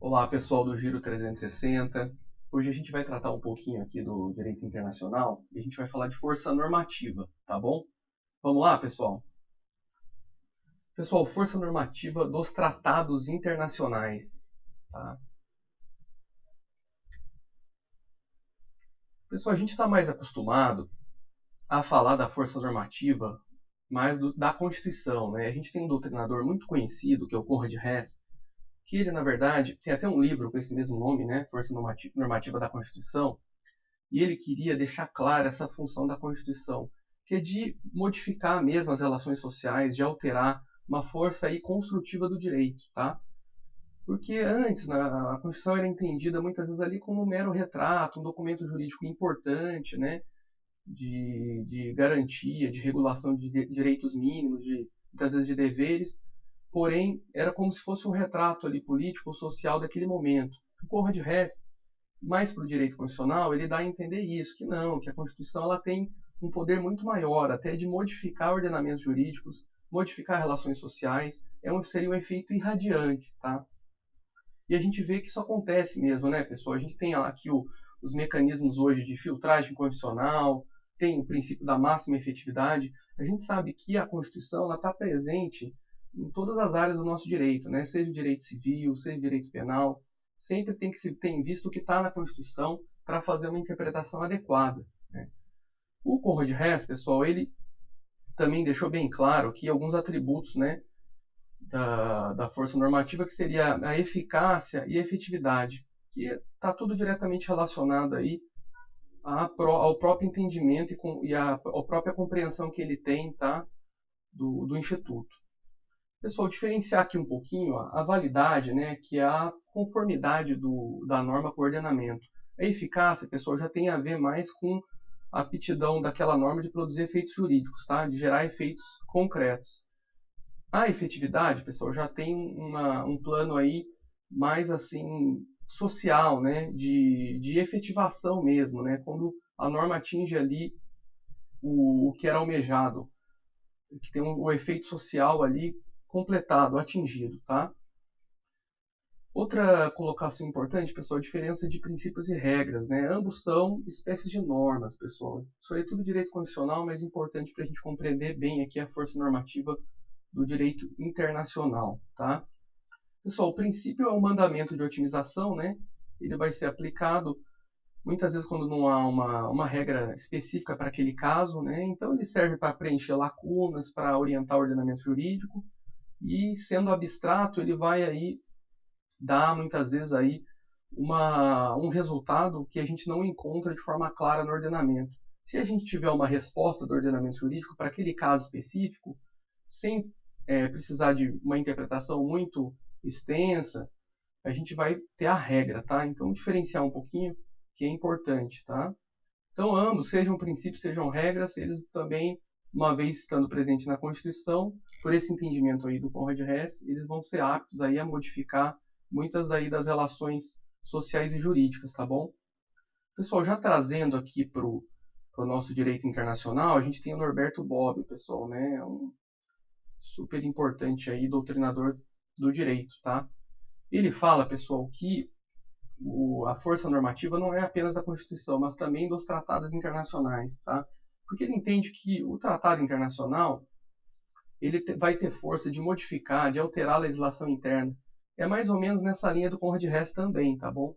Olá, pessoal do Giro 360. Hoje a gente vai tratar um pouquinho aqui do direito internacional e a gente vai falar de força normativa, tá bom? Vamos lá, pessoal? Pessoal, força normativa dos tratados internacionais, tá? Pessoal, a gente está mais acostumado a falar da força normativa mais da Constituição, né? A gente tem um doutrinador muito conhecido, que é o Conrad Hess, que ele, na verdade, tem até um livro com esse mesmo nome, né? Força normativa da Constituição. E ele queria deixar clara essa função da Constituição, que é de modificar mesmo as relações sociais, de alterar uma força aí construtiva do direito, tá? Porque antes a Constituição era entendida muitas vezes ali como um mero retrato, um documento jurídico importante, né? De garantia, de regulação de direitos mínimos, muitas vezes de deveres, porém era como se fosse um retrato ali político ou social daquele momento. O Conrad Hess, mais para o direito constitucional, ele dá a entender isso, que não, que a Constituição ela tem um poder muito maior, até de modificar ordenamentos jurídicos, modificar relações sociais, seria um efeito irradiante, tá? E a gente vê que isso acontece mesmo, né, pessoal? A gente tem aqui os mecanismos hoje de filtragem constitucional, tem o princípio da máxima efetividade. A gente sabe que a Constituição está presente em todas as áreas do nosso direito, né? Seja o direito civil, seja o direito penal. Sempre tem que se ter em vista o que está na Constituição para fazer uma interpretação adequada, né? O Conrad Hess, pessoal, ele também deixou bem claro que alguns atributos, né, da força normativa, que seria a eficácia e a efetividade, que está tudo diretamente relacionado aí ao próprio entendimento e à própria compreensão que ele tem, tá, do Instituto. Pessoal, diferenciar aqui um pouquinho a validade, né, que é a conformidade da norma com o ordenamento. A eficácia, pessoal, já tem a ver mais com a aptidão daquela norma de produzir efeitos jurídicos, tá, de gerar efeitos concretos. A efetividade, pessoal, já tem um plano aí mais assim social, né, de efetivação mesmo, né, quando a norma atinge ali o que era almejado, que tem o efeito social ali completado, atingido, tá? Outra colocação importante, pessoal, é a diferença de princípios e regras, né? Ambos são espécies de normas, pessoal. Isso aí é tudo direito constitucional, mas é importante para a gente compreender bem aqui a força normativa do direito internacional, tá? Pessoal, o princípio é o mandamento de otimização, né? Ele vai ser aplicado muitas vezes quando não há uma regra específica para aquele caso, né? Então ele serve para preencher lacunas, para orientar o ordenamento jurídico e, sendo abstrato, ele vai aí dar muitas vezes aí um resultado que a gente não encontra de forma clara no ordenamento. Se a gente tiver uma resposta do ordenamento jurídico para aquele caso específico, sem precisar de uma interpretação muito extensa, a gente vai ter a regra, tá? Então, diferenciar um pouquinho que é importante, tá? Então, ambos, sejam princípios, sejam regras, eles também, uma vez estando presentes na Constituição, por esse entendimento aí do Conrad Hess, eles vão ser aptos aí a modificar muitas daí das relações sociais e jurídicas, tá bom? Pessoal, já trazendo aqui para o nosso direito internacional, a gente tem o Norberto Bobbio, pessoal, né? Um super importante aí, doutrinador do direito, tá? Ele fala, pessoal, que a força normativa não é apenas da Constituição, mas também dos tratados internacionais, tá? Porque ele entende que o tratado internacional ele vai ter força de modificar, de alterar a legislação interna. É mais ou menos nessa linha do Conrad Hess também, tá bom?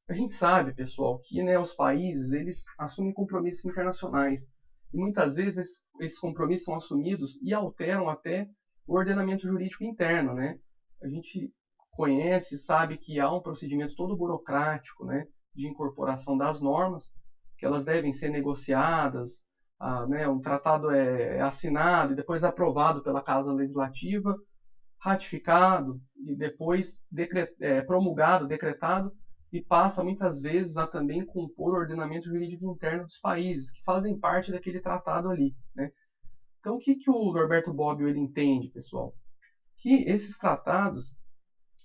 A gente sabe, pessoal, que né, os países eles assumem compromissos internacionais e muitas vezes esses compromissos são assumidos e alteram até o ordenamento jurídico interno, né? A gente conhece, sabe que há um procedimento todo burocrático, né, de incorporação das normas, que elas devem ser negociadas, né, um tratado é assinado e depois aprovado pela Casa Legislativa, ratificado e depois promulgado, decretado, e passa muitas vezes a também compor o ordenamento jurídico interno dos países que fazem parte daquele tratado ali, né? Então, o que o Norberto Bobbio ele entende, pessoal? Que esses tratados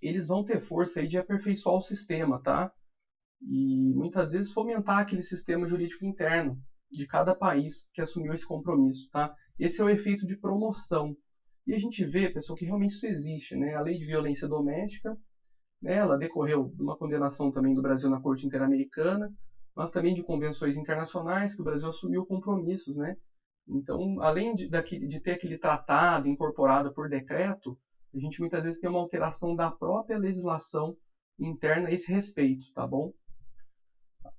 eles vão ter força aí de aperfeiçoar o sistema, tá? E muitas vezes fomentar aquele sistema jurídico interno de cada país que assumiu esse compromisso, tá? Esse é o efeito de promoção. E a gente vê, pessoal, que realmente isso existe, né? A lei de violência doméstica, né? Ela decorreu de uma condenação também do Brasil na Corte Interamericana, mas também de convenções internacionais que o Brasil assumiu compromissos, né? Então, além de ter aquele tratado incorporado por decreto, a gente muitas vezes tem uma alteração da própria legislação interna a esse respeito, tá bom?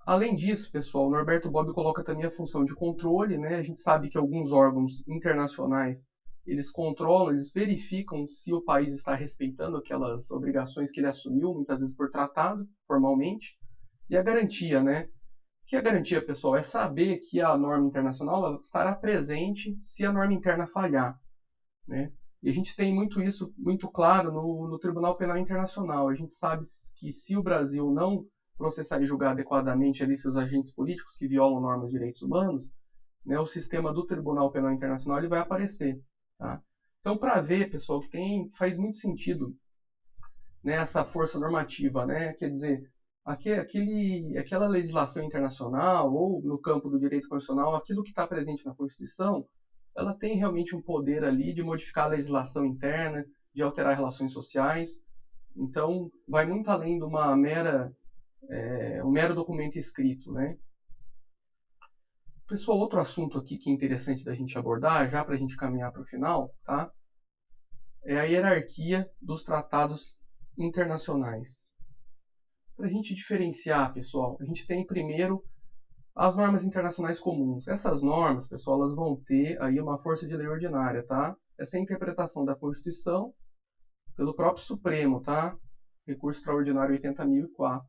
Além disso, pessoal, o Norberto Bobbio coloca também a função de controle, né? A gente sabe que alguns órgãos internacionais, eles controlam, eles verificam se o país está respeitando aquelas obrigações que ele assumiu, muitas vezes por tratado, formalmente. E a garantia, né? O que é a garantia, pessoal? É saber que a norma internacional estará presente se a norma interna falhar, né? E a gente tem muito isso muito claro no Tribunal Penal Internacional. A gente sabe que se o Brasil não processar e julgar adequadamente ali seus agentes políticos que violam normas de direitos humanos, né, o sistema do Tribunal Penal Internacional ele vai aparecer. Tá? Então, para ver, pessoal, que faz muito sentido, né, essa força normativa, né? Quer dizer, aquela legislação internacional ou no campo do direito constitucional, aquilo que está presente na Constituição, ela tem realmente um poder ali de modificar a legislação interna, de alterar relações sociais. Então, vai muito além de um mero documento escrito, né? Pessoal, outro assunto aqui que é interessante da gente abordar, já para a gente caminhar para o final, tá? É a hierarquia dos tratados internacionais. Para a gente diferenciar, pessoal, a gente tem primeiro as normas internacionais comuns. Essas normas, pessoal, elas vão ter aí uma força de lei ordinária, tá? Essa é a interpretação da Constituição pelo próprio Supremo, tá? Recurso extraordinário 80.004.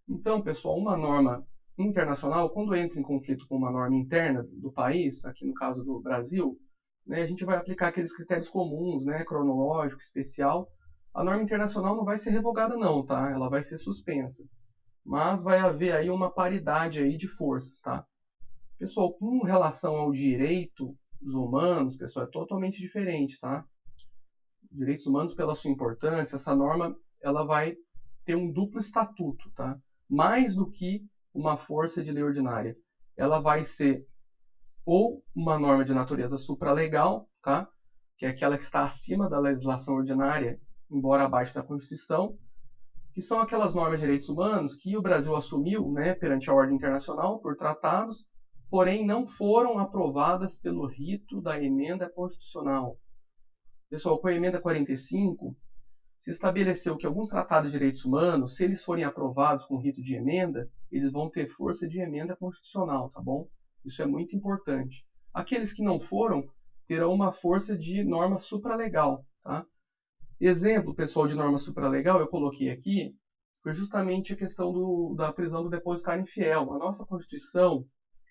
Então, pessoal, uma norma internacional, quando entra em conflito com uma norma interna do país, aqui no caso do Brasil, né, a gente vai aplicar aqueles critérios comuns, né, cronológico, especial. A norma internacional não vai ser revogada não, tá? Ela vai ser suspensa. Mas vai haver aí uma paridade aí de forças, tá? Pessoal, com relação ao direito dos humanos, pessoal, é totalmente diferente, tá? Direitos humanos, pela sua importância, essa norma ela vai ter um duplo estatuto, tá? Mais do que uma força de lei ordinária. Ela vai ser ou uma norma de natureza supralegal, tá? Que é aquela que está acima da legislação ordinária, embora abaixo da Constituição, que são aquelas normas de direitos humanos que o Brasil assumiu, né, perante a ordem internacional por tratados, porém não foram aprovadas pelo rito da emenda constitucional. Pessoal, com a emenda 45, se estabeleceu que alguns tratados de direitos humanos, se eles forem aprovados com rito de emenda, eles vão ter força de emenda constitucional, tá bom? Isso é muito importante. Aqueles que não foram terão uma força de norma supralegal, tá? Exemplo, pessoal, de norma supralegal, eu coloquei aqui, foi justamente a questão da prisão do depositário infiel. A nossa Constituição,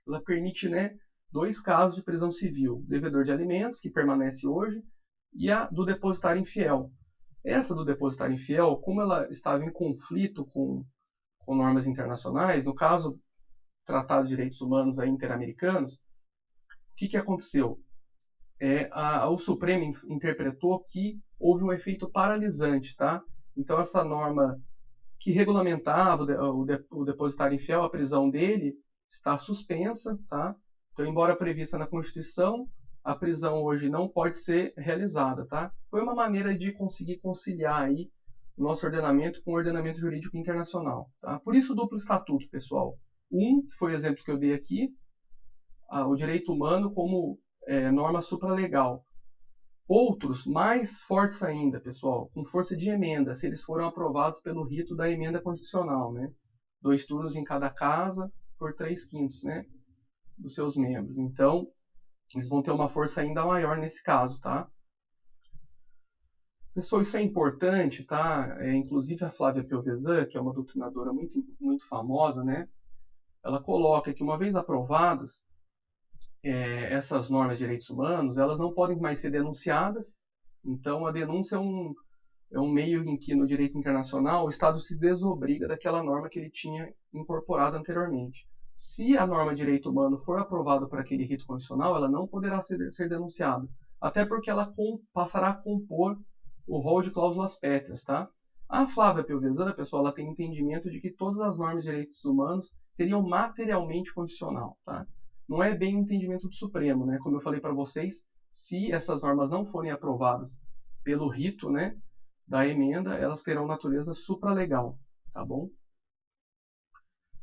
ela permite, né, dois casos de prisão civil: o devedor de alimentos, que permanece hoje, e a do depositário infiel. Essa do depositário infiel, como ela estava em conflito com normas internacionais, no caso, tratados de direitos humanos aí, interamericanos, o que aconteceu? O Supremo interpretou que houve um efeito paralisante, tá? Então, essa norma que regulamentava o depositário infiel, a prisão dele, está suspensa, tá? Então, embora prevista na Constituição, a prisão hoje não pode ser realizada, tá? Foi uma maneira de conseguir conciliar aí o nosso ordenamento com o ordenamento jurídico internacional, tá? Por isso o duplo estatuto, pessoal. Que foi o exemplo que eu dei aqui, o direito humano como norma supralegal. Outros, mais fortes ainda, pessoal, com força de emenda, se eles foram aprovados pelo rito da emenda constitucional, né? 2 turnos em cada casa por 3/5, né, dos seus membros. Então, eles vão ter uma força ainda maior nesse caso, tá? Pessoal, isso é importante, tá? Inclusive a Flávia Piovesan, que é uma doutrinadora muito famosa, né? Ela coloca que uma vez aprovados, essas normas de direitos humanos, elas não podem mais ser denunciadas. Então, a denúncia é um meio em que, no direito internacional, o Estado se desobriga daquela norma que ele tinha incorporado anteriormente. Se a norma de direito humano for aprovada por aquele rito constitucional, ela não poderá ser denunciada, até porque ela passará a compor o rol de cláusulas pétreas, tá? A Flávia Piovesan, pessoal, ela tem entendimento de que todas as normas de direitos humanos seriam materialmente constitucional, tá? Não é bem o entendimento do Supremo, né? Como eu falei para vocês, se essas normas não forem aprovadas pelo rito, né, da emenda, elas terão natureza supralegal, tá bom?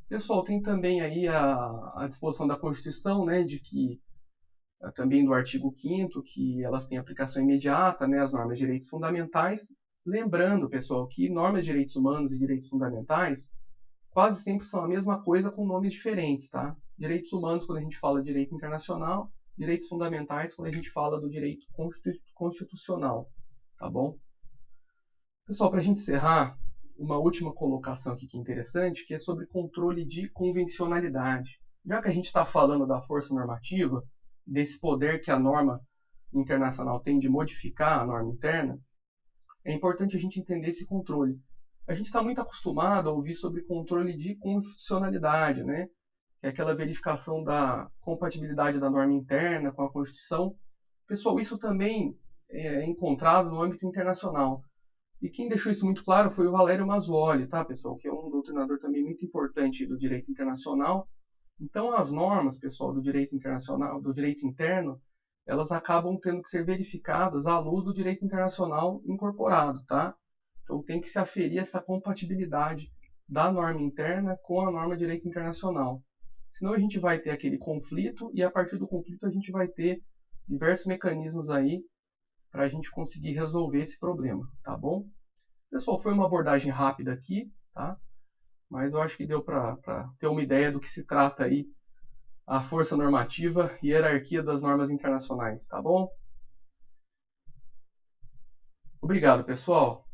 Pessoal, tem também aí a disposição da Constituição, né, de que também do artigo 5º, que elas têm aplicação imediata, né, as normas de direitos fundamentais. Lembrando, pessoal, que normas de direitos humanos e direitos fundamentais quase sempre são a mesma coisa com nomes diferentes, tá? Direitos humanos quando a gente fala de direito internacional, direitos fundamentais quando a gente fala do direito constitucional, tá bom? Pessoal, para a gente encerrar, uma última colocação aqui que é interessante, que é sobre controle de convencionalidade. Já que a gente está falando da força normativa, desse poder que a norma internacional tem de modificar a norma interna, é importante a gente entender esse controle. A gente está muito acostumado a ouvir sobre controle de constitucionalidade, né? Que é aquela verificação da compatibilidade da norma interna com a Constituição. Pessoal, isso também é encontrado no âmbito internacional. E quem deixou isso muito claro foi o Valério Mazzuoli, tá, pessoal? Que é um doutrinador também muito importante do direito internacional. Então, as normas, pessoal, do direito internacional, do direito interno, elas acabam tendo que ser verificadas à luz do direito internacional incorporado, tá? Então, tem que se aferir essa compatibilidade da norma interna com a norma de direito internacional. Senão a gente vai ter aquele conflito e a partir do conflito a gente vai ter diversos mecanismos aí para a gente conseguir resolver esse problema, tá bom? Pessoal, foi uma abordagem rápida aqui, tá? Mas eu acho que deu para ter uma ideia do que se trata aí a força normativa e hierarquia das normas internacionais, tá bom? Obrigado, pessoal.